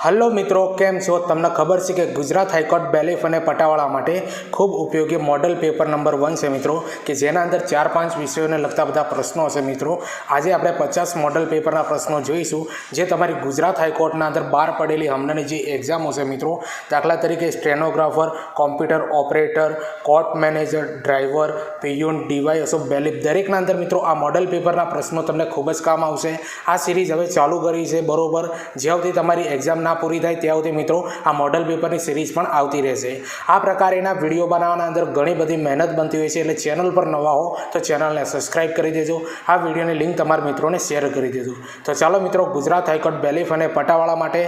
Hello મિત્રો, કેમ છો? તમને ખબર છે કે ગુજરાત હાઈકોર્ટ બેલીફ અને પટાવાળા માટે ખૂબ ઉપયોગી મોડલ પેપર નંબર 1 છે મિત્રો, કે જેના અંદર 4-5 વિષયોને લગતા બધા પ્રશ્નો હશે મિત્રો. આજે આપણે 50 મોડલ પેપરના પ્રશ્નો જોઈશું, જે તમારી ગુજરાત હાઈકોર્ટના અંદર બહાર પડેલી હમણાંની જે એક્ઝામો છે મિત્રો, દાખલા તરીકે stenographer, computer operator, court manager, driver, પિયુન, DYSO, bailiff, દરેકના અંદર મિત્રો આ મોડલ પેપરના પ્રશ્નો તમને ખૂબ જ કામ આવશે. આ સિરીઝ હવે ચાલુ કરી છે બરોબર. જ્યાં સુધી તમારી એક્ઝામ પૂરી થાય ત્યાં સુધી મિત્રો આ મોડલ પેપરની સિરીઝ પણ આવતી રહેશે. આ પ્રકારના વિડીયો બનાવવાના અંદર ઘણી બધી મહેનત બનતી હોય છે, એટલે ચેનલ પર નવા હો તો ચેનલને સબસ્ક્રાઇબ કરી દેજો. આ વિડીયોની લિંક તમારા મિત્રોને શેર કરી દેજો. તો ચાલો મિત્રો, ગુજરાત હાઈકોર્ટ બેલીફ અને પટાવાળા માટે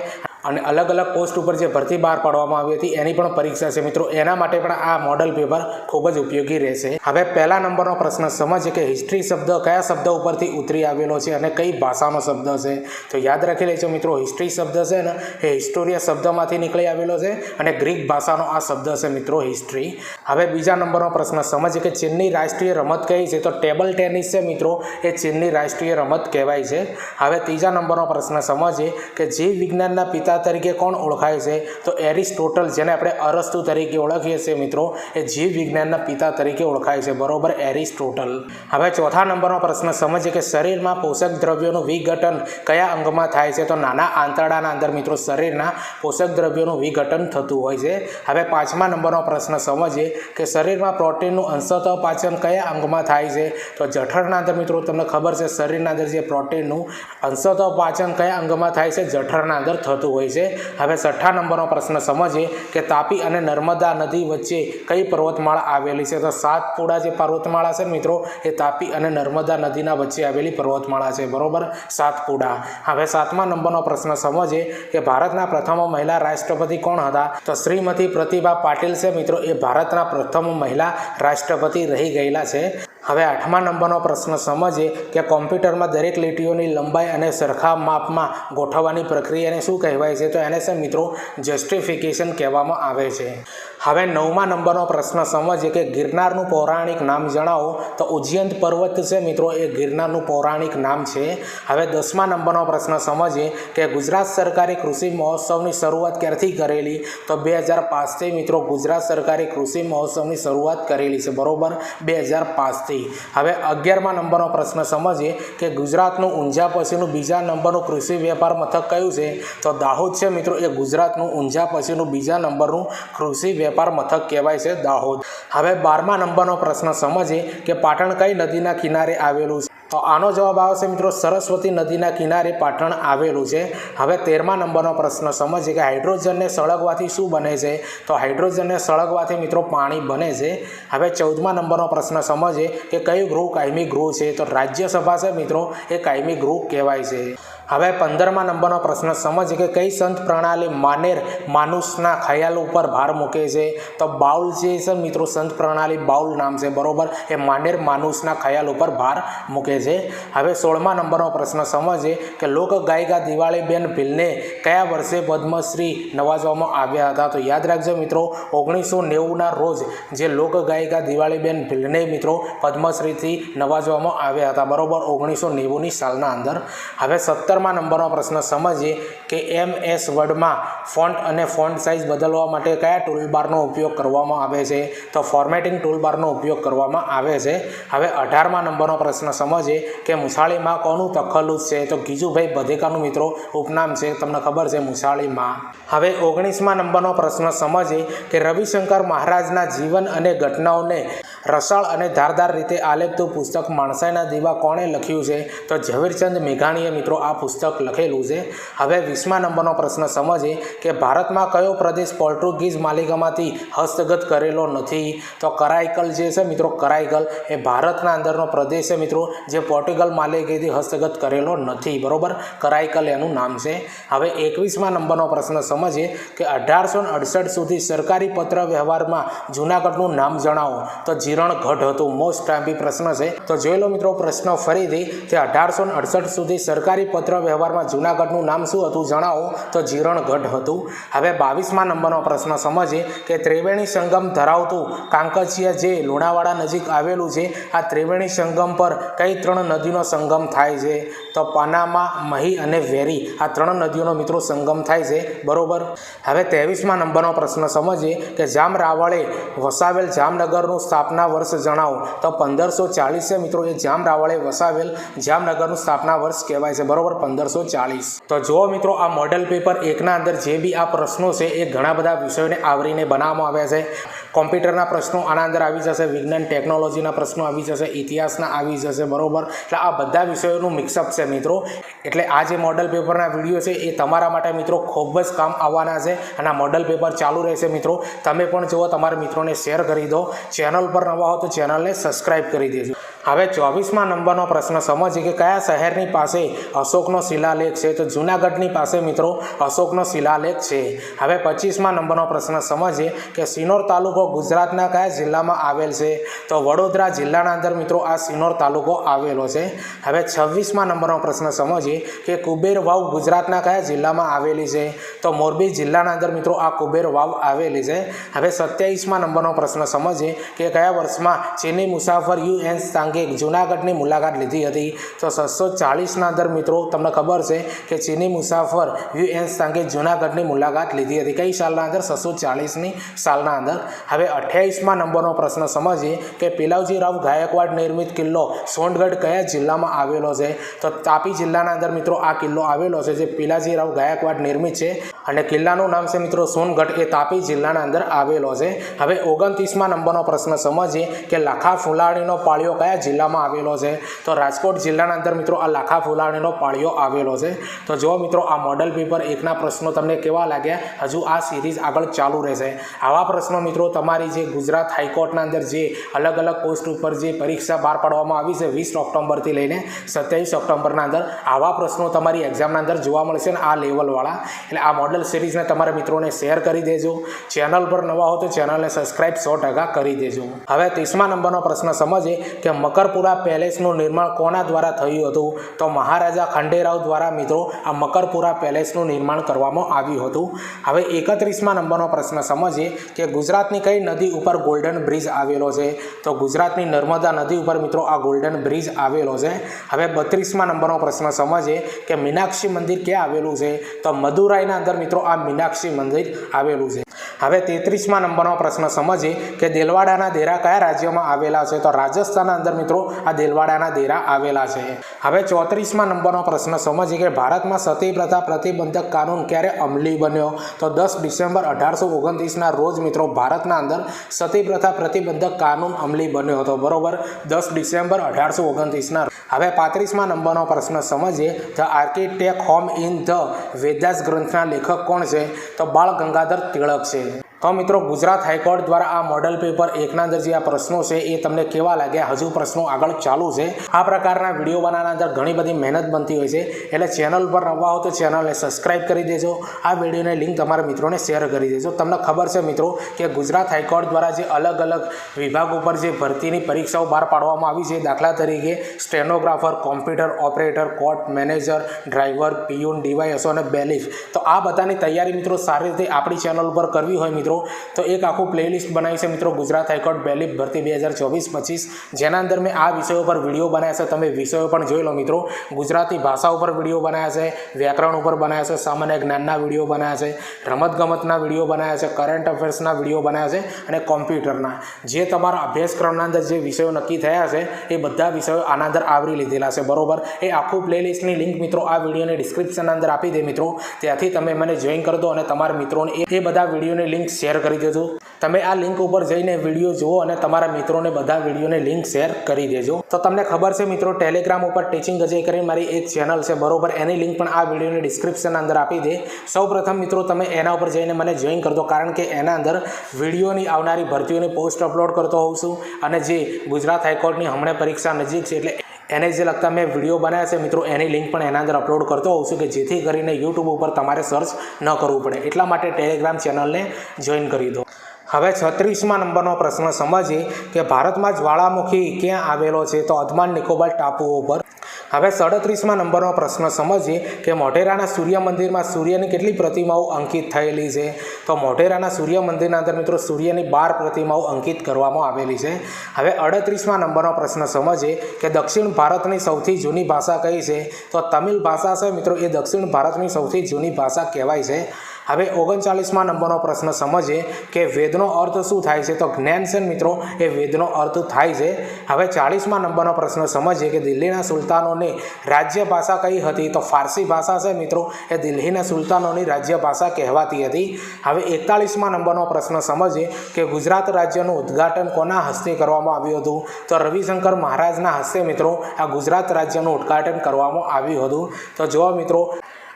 અને અલગ અલગ પોસ્ટ ઉપર જે ભરતી બહાર પાડવામાં આવી હતી એની પણ પરીક્ષા છે મિત્રો, એના માટે પણ આ મોડલ પેપર ખૂબ જ ઉપયોગી રહેશે. હવે પહેલા નંબરનો પ્રશ્ન સમજીએ કે હિસ્ટ્રી શબ્દ કયા શબ્દ ઉપરથી ઉતરી આવેલો છે અને કઈ ભાષાનો શબ્દ છે. તો યાદ રાખી લેજો મિત્રો, હિસ્ટ્રી શબ્દ છે ને એ હિસ્ટોરિયા શબ્દમાંથી નીકળી આવેલો છે અને ગ્રીક ભાષાનો આ શબ્દ છે મિત્રો, હિસ્ટ્રી. હવે બીજા નંબરનો પ્રશ્ન સમજીએ કે ચીનની રાષ્ટ્રીય રમત કઈ છે. તો ટેબલ ટેનિસ છે મિત્રો, એ ચીનની રાષ્ટ્રીય રમત કહેવાય છે. હવે ત્રીજા નંબરનો પ્રશ્ન સમજીએ કે જીવ વિજ્ઞાનના પિતા તરીકે કોણ ઓળખાય છે. તો એરિસ્ટોટલ, જેને આપણે અરસ્તુ તરીકે ઓળખીએ છીએ મિત્રો, એ જીવ વિજ્ઞાનના પિતા તરીકે ઓળખાય છે બરોબર, એરિસ્ટોટલ. હવે ચોથા નંબરનો પ્રશ્ન સમજીએ કે શરીરમાં પોષક દ્રવ્યોનું વિઘટન કયા અંગમાં થાય છે. તો નાના આંતરડાના અંદર મિત્રો શરીરના પોષક દ્રવ્યોનું વિઘટન થતું હોય છે. હવે પાંચમા નંબરનો પ્રશ્ન સમજીએ કે શરીરમાં પ્રોટીનનું અંશતઃ પાચન કયા અંગમાં થાય છે. તો જઠરના અંદર મિત્રો તમને ખબર છે શરીરના અંદર જે પ્રોટીનનું અંશતઃ પાચન કયા અંગમાં થાય છે, જઠરના અંદર થતું હોય છે. હવે છઠ્ઠા નંબરનો પ્રશ્ન સમજીએ કે તાપી અને નર્મદા નદી વચ્ચે કઈ પર્વતમાળા આવેલી છે. તો સાતપુડા જે પર્વતમાળા છે મિત્રો, એ તાપી અને નર્મદા નદીના વચ્ચે આવેલી પર્વતમાળા છે બરોબર, સાતપુડા. હવે સાતમા નંબરનો પ્રશ્ન સમજીએ કે ભારતના પ્રથમ મહિલા રાષ્ટ્રપતિ કોણ હતા. તો શ્રીમતી પ્રતિભા પાટીલ છે મિત્રો, એ ભારતના પ્રથમ મહિલા રાષ્ટ્રપતિ રહી ગયેલા છે. હવે આઠમા નંબરનો પ્રશ્ન સમજીએ કે કોમ્પ્યુટરમાં દરેક લીટીઓની લંબાઈ અને સરખા માપમાં ગોઠવવાની પ્રક્રિયાને શું કહેવાય છે. તો એને છે મિત્રો જસ્ટિફિકેશન કહેવામાં આવે છે. હવે નવમા નંબરનો પ્રશ્ન સમજીએ કે ગિરનારનું પૌરાણિક નામ જણાવો. તો ઉજ્જૈન પર્વત છે મિત્રો, એ ગિરનારનું પૌરાણિક નામ છે. હવે 10મા નંબરનો પ્રશ્ન સમજીએ કે ગુજરાત સરકારે કૃષિ મહોત્સવની શરૂઆત ક્યારથી કરેલી. તો 2005થી મિત્રો ગુજરાત સરકારે કૃષિ મહોત્સવની શરૂઆત કરેલી છે બરોબર, 2005થી. હવે 11મા નંબરનો પ્રશ્ન સમજીએ કે ગુજરાતનું ઊંઝા પછીનું બીજા નંબરનું કૃષિ વેપાર મથક કયું છે. તો દાહોદ છે મિત્રો, એ ગુજરાતનું ઊંઝા પછીનું બીજા નંબરનું કૃષિ વેપાર મથક કહેવાય છે, દાહોદ. હવે 12મા નંબરનો પ્રશ્ન સમજીએ કે પાટણ કઈ નદીના કિનારે આવેલું છે. તો આનો જવાબ આવશે મિત્રો સરસ્વતી નદીના કિનારે પાટણ આવેલું છે. હવે 13મા નંબરનો પ્રશ્ન સમજીએ કે હાઇડ્રોજનને સળગવાથી શું બને છે. તો હાઇડ્રોજનને સળગવાથી મિત્રો પાણી બને છે. હવે 14મા નંબરનો પ્રશ્ન સમજીએ કે કયું ગૃહ કાયમી ગૃહ છે. તો રાજ્યસભા છે મિત્રો, એ કાયમી ગૃહ કહેવાય છે. હવે 15મા નંબરનો પ્રશ્ન સમજીએ કે કઈ સંત પ્રણાલી માનેર માનુસના ખ્યાલ ઉપર ભાર મૂકે છે. તો બાઉલ જે છે મિત્રો, સંત પ્રણાલી બાઉલ નામ છે બરોબર, એ માનેર માનુસના ખ્યાલ ઉપર ભાર મૂકે છે. હવે 16મા નંબરનો પ્રશ્ન સમજીએ કે લોક ગાયિકા દિવાળીબેન ભીલને કયા વર્ષે પદ્મશ્રી નવાજવામાં આવ્યા હતા. તો યાદ રાખજો મિત્રો, 1990ના રોજ જે લોક ગાયિકા દિવાળીબેન ભીલને મિત્રો પદ્મશ્રીથી નવાજવામાં આવ્યા હતા બરોબર, 1990ની સાલના અંદર. હવે 17મા નંબરનો પ્રશ્ન સમજીએ કે MS વર્ડમાં ફોન્ટ અને ફોન્ટ સાઇઝ બદલવા માટે કયા ટૂલબારનો ઉપયોગ કરવામાં આવે છે. તો ફોર્મેટિંગ ટૂલબારનો ઉપયોગ કરવામાં આવે છે. હવે 18મા નંબરનો પ્રશ્ન સમજીએ કે મુસાળીમાં કોનું તખલ્લુસ છે. તો ગીજુભાઈ બધેકાનું મિત્રો ઉપનામ છે, તમને ખબર છે, મુસાળીમાં. હવે 19મા નંબરનો પ્રશ્ન સમજીએ કે રવિશંકર મહારાજના જીવન અને ઘટનાઓને રસાળ અને ધારદાર રીતે આલેખતું પુસ્તક માણસાઈના દીવા કોણે લખ્યું છે. તો ઝવેરચંદ મેઘાણીએ મિત્રો આ પુસ્તક લખેલું છે. હવે 20મા નંબરનો પ્રશ્ન સમજીએ કે ભારતમાં કયો પ્રદેશ પોર્ટુગીઝ માલિકામાંથી હસ્તગત કરેલો નથી. તો કરાઈકલ જે છે મિત્રો, કરાઈકલ એ ભારતના અંદરનો પ્રદેશ છે મિત્રો, જે પોર્ટુગલ માલિકીથી હસ્તગત કરેલો નથી બરોબર, કરાઈકલ એનું નામ છે. હવે 21મા નંબરનો પ્રશ્ન સમજીએ કે 1868 સુધી સરકારી પત્ર વ્યવહારમાં જૂનાગઢનું નામ જણાવો. તો જીરણગઢ હતું. મોસ્ટ ટાઈમ્પી પ્રશ્ન છે. તો જોઈ લો મિત્રો પ્રશ્ન ફરીથી તે 1868 સુધી સરકારી પત્ર વ્યવહારમાં જૂનાગઢનું નામ શું હતું જણાવો. તો જીરણગઢ હતું. હવે 22મા નંબરનો પ્રશ્ન સમજીએ કે ત્રિવેણી સંગમ ધરાવતું કાંકચિયા જે લુણાવાડા નજીક આવેલું છે, આ ત્રિવેણી સંગમ પર કઈ 3 નદીનો સંગમ થાય છે. તો પનામા, મહી અને વેરી, આ 3 નદીઓનો મિત્રો સંગમ થાય છે. બરોબર. હવે 23મા નંબરનો પ્રશ્ન સમજીએ કે જામ રાવળે વસાવેલ જામનગરનું સ્થાપના વર્ષ જણાવો. તો 1540 છે મિત્રો. એ જામ રાવળે વસાવેલ જામનગરનું સ્થાપના વર્ષ કહેવાય છે. બરોબર, 1540. તો જુઓ મિત્રો, આ મોડેલ પેપર 1ના અંદર જે બી આ પ્રશ્નો છે એ ઘણા બધા વિષયોને આવરીને બનાવવામાં આવ્યા છે. કોમ્પ્યુટરના પ્રશ્નો આના અંદર આવી જશે, વિજ્ઞાન ટેકનોલોજીના પ્રશ્નો આવી જશે, ઇતિહાસના આવી જશે. બરોબર. એટલે આ બધા વિષયોનું મિક્સઅપ છે મિત્રો. એટલે આ જે મોડલ પેપરના વિડીયો છે એ તમારા માટે મિત્રો ખૂબ જ કામ આવવાના છે અને આ મોડલ પેપર ચાલુ રહેશે મિત્રો. તમે પણ જુઓ, તમારા મિત્રોને શેર કરી દો. ચેનલ પર નવા હો તો ચેનલને સબસ્ક્રાઈબ કરી દેજો. હવે 24મા નંબરનો પ્રશ્ન સમજીએ કે કયા શહેરની પાસે અશોકનો શિલાલેખ છે. તો જૂનાગઢની પાસે મિત્રો અશોકનો શિલાલેખ છે. હવે 25મા નંબરનો પ્રશ્ન સમજીએ કે સિનોર તાલુકો ગુજરાતના કયા જિલ્લામાં આવેલ છે. તો વડોદરા જિલ્લાના અંદર મિત્રો આ સિનોર તાલુકો આવેલો છે. હવે 26મા નંબરનો પ્રશ્ન સમજીએ કે કુબેર વાવ ગુજરાતના કયા જિલ્લામાં આવેલી છે. તો મોરબી જિલ્લાના અંદર મિત્રો આ કુબેર વાવ આવેલી છે. હવે 27મા નંબરનો પ્રશ્ન સમજીએ કે કયા વર્ષમાં ચીની મુસાફર યુએન સાંગે જૂનાગઢની મુલાકાત લીધી હતી. તો 640ના અંદર મિત્રો તમને ખબર છે કે ચીની મુસાફર યુએન સાંગે જૂનાગઢની મુલાકાત લીધી હતી. કઈ સાલના અંદર? 640ની સાલના અંદર. હવે 28મા નંબરનો પ્રશ્ન સમજીએ કે પિલાવજીરાવ ગાયકવાડ નિર્મિત કિલ્લો સોનગઢ કયા જિલ્લામાં આવેલો છે. તો તાપી જિલ્લાના અંદર મિત્રો આ કિલ્લો આવેલો છે, જે પિલાજીરાવ ગાયકવાડ નિર્મિત છે અને કિલ્લાનું નામ છે મિત્રો સોનગઢ. એ તાપી જિલ્લાના અંદર આવેલો છે. હવે 29મા નંબરનો પ્રશ્ન સમજીએ કે લાખા ફુલાણીનો પાળિયો કયા જિલ્લામાં આવેલો છે. તો રાજકોટ જિલ્લાના અંદર મિત્રો આ લાખા ફુલાણીનો પાળિયો આવેલો છે. તો જો મિત્રો આ મોડલ પેપર 1ના પ્રશ્નો તમને કેવા લાગ્યા? હજુ આ સિરીઝ આગળ ચાલુ રહેશે. આવા પ્રશ્નો મિત્રો તમારી જે ગુજરાત હાઈકોર્ટના અંદર જે અલગ અલગ પોસ્ટ ઉપર જે પરીક્ષા બહાર પાડવામાં આવી છે 20 ઓક્ટોબરથી લઈને 27 ઓક્ટોબરના અંદર, આવા પ્રશ્નો તમારી એક્ઝામના અંદર જોવા મળશે ને આ લેવલવાળા. એટલે આ મોડલ સિરીઝને તમારા મિત્રોને શેર કરી દેજો. ચેનલ પર નવા હો તો ચેનલને સબસ્ક્રાઈબ 100% કરી દેજો. હવે 30મા નંબરનો પ્રશ્ન સમજીએ કે મકરપુરા પેલેસનું નિર્માણ કોના દ્વારા થયું હતું. તો મહારાજા ખંડેરાવ દ્વારા મિત્રો આ મકરપુરા પેલેસનું નિર્માણ કરવામાં આવ્યું હતું. હવે 31મા નંબરનો પ્રશ્ન સમજીએ કે ગુજરાતની કઈ નદી ઉપર ગોલ્ડન બ્રિજ આવેલો છે. તો ગુજરાતની નર્મદા નદી ઉપર મિત્રો આ ગોલ્ડન બ્રિજ આવેલો છે. હવે 32મા નંબરનો પ્રશ્ન સમજીએ કે મીનાક્ષી મંદિર ક્યાં આવેલું છે. તો મદુરાઈના અંદર મિત્રો આ મીનાક્ષી મંદિર આવેલું છે. હવે 33મા નંબરનો પ્રશ્ન સમજીએ કે દેલવાડાના દેરા કયા રાજ્યમાં આવેલા છે. તો રાજસ્થાનના અંદર મિત્રો આ દેલવાડાના દેરા આવેલા છે. હવે 34મા નંબરનો પ્રશ્ન સમજીએ કે ભારતમાં સતી પ્રથા પ્રતિબંધક કાનૂન ક્યારે અમલી બન્યો. તો 10 ડિસેમ્બર 1829ના રોજ મિત્રો ભારતના અંદર સતી પ્રથા પ્રતિબંધક કાનૂન અમલી બન્યો હતો. બરોબર, 10 ડિસેમ્બર 1829ના. હવે 35મા નંબરનો પ્રશ્ન સમજીએ the arctic home in the Vedas ગ્રંથના લેખક કોણ છે. તો બાળ ગંગાધર તિલક છે. તો મિત્રો ગુજરાત હાઈકોર્ટ દ્વારા આ મોડલ પેપર 1ના અંદર જે આ પ્રશ્નો છે એ તમને કેવા લાગ્યા? હજુ પ્રશ્નો આગળ ચાલુ છે. આ પ્રકારના વિડીયો બનાવવાના અંદર ઘણી બધી મહેનત બનતી હોય છે. એટલે ચેનલ પર નવા હો તો ચેનલને સબસ્ક્રાઈબ કરી દેજો. આ વિડીયોની લિંક તમારા મિત્રોને શેર કરી દેજો. તમને ખબર છે મિત્રો કે ગુજરાત હાઈકોર્ટ દ્વારા જે અલગ અલગ વિભાગ ઉપર જે ભરતીની પરીક્ષાઓ બહાર પાડવામાં આવી છે, દાખલા તરીકે stenographer, computer operator, court manager, driver, પિયુન, DYSO અને બેલીફ, તો આ બધાની તૈયારી મિત્રો સારી રીતે આપણી ચેનલ ઉપર કરવી હોય મિત્રો તો એક આખું પ્લેલિસ્ટ બનાવી છે મિત્રો ગુજરાત હાઈકોર્ટ બેલીફ ભરતી 2024-25, જેના અંદર મેં આ વિષયો પર વિડીયો બનાવ્યા છે. તમે વિષયો પણ જોઈ લો મિત્રો. ગુજરાતી ભાષા ઉપર વિડીયો બનાવ્યા છે, વ્યાકરણ ઉપર બનાવ્યા છે, સામાન્ય જ્ઞાનના વિડીયો બનાવ્યા છે, રમતગમતના વિડીયો બનાવ્યા છે, કરંટ અફેર્સના વિડીયો બનાવ્યા છે અને કોમ્પ્યુટરના જે તમારા અભ્યાસક્રમના અંદર જે વિષયો નક્કી થયા છે એ બધા વિષયો આના અંદર આવરી લીધેલા છે. બરોબર, એ આખું પ્લેલિસ્ટની લિંક મિત્રો આ વિડીયોની ડિસ્ક્રિપ્શનના અંદર આપી દે મિત્રો. ત્યાંથી તમે મને જોઈન કરી દો અને તમારા મિત્રોને એ બધા વિડીયોની લિંક શેર કરી દેજો. તમે આ લિંક ઉપર જઈને વિડીયો જુઓ અને તમારા મિત્રોને બધા વિડીયોની લિંક શેર કરી દેજો. તો તમને ખબર છે મિત્રો ટેલિગ્રામ ઉપર ટીચિંગ અજય કરીને મારી એક ચેનલ છે. બરોબર, એની લિંક પણ આ વિડીયોની ડિસ્ક્રિપ્શન અંદર આપી દે. સૌપ્રથમ મિત્રો તમે એના ઉપર જઈને મને જોઈન કરી દો, કારણ કે એના અંદર વિડીયોની આવનારી ભરતીઓની પોસ્ટ અપલોડ કરતો હોઉં છું અને જે ગુજરાત હાઈકોર્ટની હમણાં પરીક્ષા નજીક છે એટલે એને જે લગતા મેં વિડીયો બનાવ્યા છે મિત્રો એની લિંક પણ એના અંદર અપલોડ કરતો હોઉં છું કે જેથી કરીને યુટ્યુબ ઉપર તમારે સર્ચ ન કરવું પડે. એટલા માટે ટેલિગ્રામ ચેનલને જોઈન કરી દો. હવે 36મા નંબરનો પ્રશ્ન સમજીએ કે ભારતમાં જ્વાળામુખી ક્યાં આવેલો છે? તો અંદમાન નિકોબાર ટાપુઓ પર. હવે 37મા નંબરનો પ્રશ્ન સમજીએ કે મોઢેરાના સૂર્ય મંદિરમાં સૂર્યની કેટલી પ્રતિમાઓ અંકિત થયેલી છે? તો મોઢેરાના સૂર્ય મંદિરના અંદર મિત્રો સૂર્યની 12 પ્રતિમાઓ અંકિત કરવામાં આવેલી છે. હવે 38મા નંબરનો પ્રશ્ન સમજીએ કે દક્ષિણ ભારતની સૌથી જૂની ભાષા કઈ છે? તો તમિલ ભાષા છે મિત્રો, એ દક્ષિણ ભારતની સૌથી જૂની ભાષા કહેવાય છે. હવે 39મા નંબરનો પ્રશ્ન સમજીએ કે વેદનો અર્થ શું થાય છે? તો જ્ઞાન છે મિત્રો, એ વેદનો અર્થ થાય છે. હવે 40મા નંબરનો પ્રશ્ન સમજીએ કે દિલ્હીના સુલતાનોની રાજ્ય ભાષા કઈ હતી? તો ફારસી ભાષા છે મિત્રો, એ દિલ્હીના સુલતાનોની રાજ્ય ભાષા કહેવાતી હતી. હવે 41મા નંબરનો પ્રશ્ન સમજીએ કે ગુજરાત રાજ્યનું ઉદ્ઘાટન કોના હસ્તે કરવામાં આવ્યું હતું? તો રવિશંકર મહારાજના હસ્તે મિત્રો આ ગુજરાત રાજ્યનું ઉદ્ઘાટન કરવામાં આવ્યું હતું. તો જો મિત્રો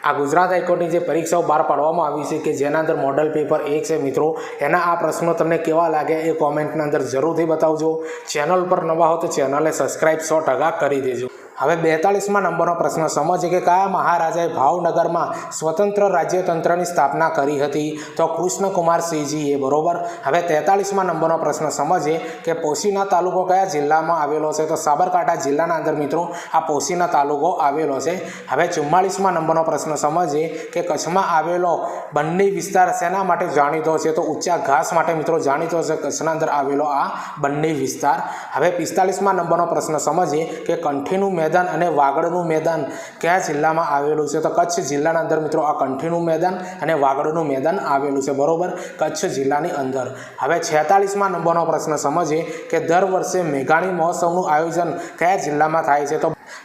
આ ગુજરાત હાઈકોર્ટની જે પરીક્ષાઓ બહાર પાડવામાં આવી છે કે જેના અંદર મોડલ પેપર 1 છે મિત્રો, એના આ પ્રશ્નો તમને કેવા લાગ્યા એ કોમેન્ટના અંદર જરૂરથી બતાવજો. ચેનલ પર નવા હો તો ચેનલને સબસ્ક્રાઈબ 100% કરી દેજો. હવે 42મા નંબરનો પ્રશ્ન સમજીએ કે કયા મહારાજાએ ભાવનગરમાં સ્વતંત્ર રાજ્યતંત્રની સ્થાપના કરી હતી? તો કૃષ્ણકુમારસિંહજીએ, બરોબર. હવે 43મા નંબરનો પ્રશ્ન સમજીએ કે પોશીના તાલુકો કયા જિલ્લામાં આવેલો છે? તો સાબરકાંઠા જિલ્લાના અંદર મિત્રો આ પોશીના તાલુકો આવેલો છે. હવે 44મા નંબરનો પ્રશ્ન સમજીએ કે કચ્છમાં આવેલો બન્ની વિસ્તાર શેના માટે જાણીતો છે? તો ઊંચા ઘાસ માટે મિત્રો જાણીતો છે કચ્છના અંદર આવેલો આ બન્ની વિસ્તાર. હવે 45મા નંબરનો પ્રશ્ન સમજીએ કે કંઠીનું મેદાન અને વાગડનું મેદાન કયા જિલ્લામાં આવેલું છે? તો કચ્છ જિલ્લાના અંદર મિત્રો આ કંઠીનું મેદાન અને વાગડનું મેદાન આવેલું છે, બરોબર, કચ્છ જિલ્લાની અંદર. હવે 46મા નંબરનો પ્રશ્ન સમજીએ કે દર વર્ષે મેઘાણી મહોત્સવનું આયોજન કયા જિલ્લામાં થાય છે?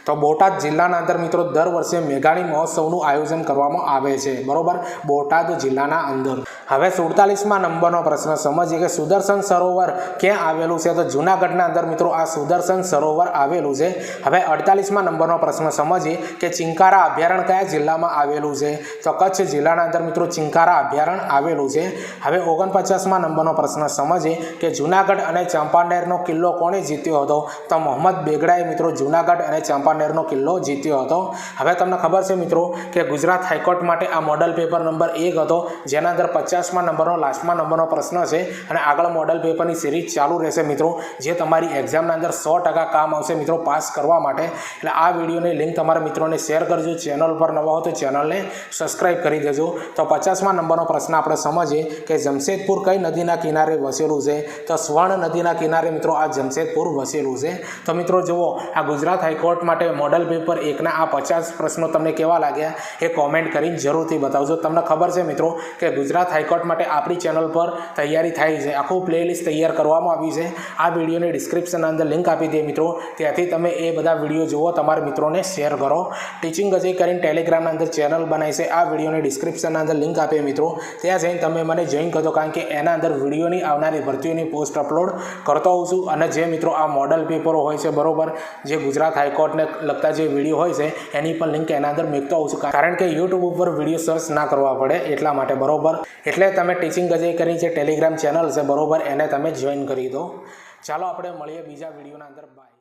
તો બોટાદ જિલ્લાના અંદર મિત્રો દર વર્ષે મેઘાણી મહોત્સવનું આયોજન કરવામાં આવે છે, બરોબર, બોટાદ જિલ્લાના અંદર. હવે 47મા નંબરનો પ્રશ્ન સમજીએ કે સુદર્શન સરોવર ક્યાં આવેલું છે? તો જૂનાગઢના અંદર મિત્રો આ સુદર્શન સરોવર આવેલું છે. હવે 48મા નંબરનો પ્રશ્ન સમજીએ કે ચિંકારા અભયારણ્ય કયા જિલ્લામાં આવેલું છે? તો કચ્છ જિલ્લાના અંદર મિત્રો ચિંકારા અભયારણ્ય આવેલું છે. હવે 49મા નંબરનો પ્રશ્ન સમજીએ કે જૂનાગઢ અને ચાંપાનેરનો કિલ્લો કોણે જીત્યો હતો? તો મોહમ્મદ બેગડાએ મિત્રો જૂનાગઢ અને ચાંપાનેરનો કિલ્લો જીત્યો હતો. હવે તમને ખબર છે મિત્રો કે ગુજરાત હાઈકોર્ટ માટે આ મોડલ પેપર નંબર 1 હતો, જેના અંદર 50મા નંબરનો લાસ્ટમાં નંબરનો પ્રશ્ન છે અને આગળ મોડલ પેપરની સિરીઝ ચાલુ રહેશે મિત્રો, જે તમારી એક્ઝામના અંદર 100% કામ આવશે મિત્રો પાસ કરવા માટે. એટલે આ વિડીયોની લિંક તમારા મિત્રોને શેર કરજો. ચેનલ પર નવા હો તો ચેનલને સબસ્ક્રાઈબ કરી દેજો. તો 50મા નંબરનો પ્રશ્ન આપણે સમજીએ કે જમશેદપુર કઈ નદીના કિનારે વસેલું છે? તો સ્વર્ણ નદીના કિનારે મિત્રો આ જમશેદપુર વસેલું છે. તો મિત્રો જુઓ, આ ગુજરાત હાઈકોર્ટ માટે મોડલ પેપર 1ના આ 50 પ્રશ્નો તમને કેવા લાગ્યા એ કોમેન્ટ કરીને જરૂરથી બતાવજો. તમને ખબર છે મિત્રો કે ગુજરાત હાઈકોર્ટ માટે આપણી ચેનલ પર તૈયારી થાય છે, આખું પ્લેલિસ્ટ તૈયાર કરવામાં આવી છે. આ વિડીયોની ડિસ્ક્રિપ્શનના અંદર લિંક આપી દે મિત્રો, ત્યાંથી તમે એ બધા વિડીયો જુઓ, તમારા મિત્રોને શેર કરો. ટીચિંગ અજય કરીને ટેલિગ્રામના અંદર ચેનલ બનાવી છે, આ વિડીયોની ડિસ્ક્રિપ્શનના અંદર લિંક આપે મિત્રો, ત્યાં જઈને તમે મને જોઈન કરજો, કારણ કે એના અંદર વિડીયોની આવનારી ભરતીઓની પોસ્ટ અપલોડ કરતો હોઉં છું. અને જે મિત્રો આ મોડલ પેપરો હોય છે, બરોબર, જે ગુજરાત હાઈકોર્ટને લગતા જે વિડીયો હોય છે એની પણ લિંક એના અંદર મૂકતો હોઉં છું, કારણ કે યુટ્યુબ ઉપર વિડીયો સર્ચ ના કરવા પડે એટલા માટે, બરોબર. એટલે તમે ટીચિંગ અજય કરી જે ટેલિગ્રામ ચેનલ છે, બરોબર, એને તમે જોઈન કરી દો. ચાલો આપણે મળીએ બીજા વિડીયોના અંદર. બાય.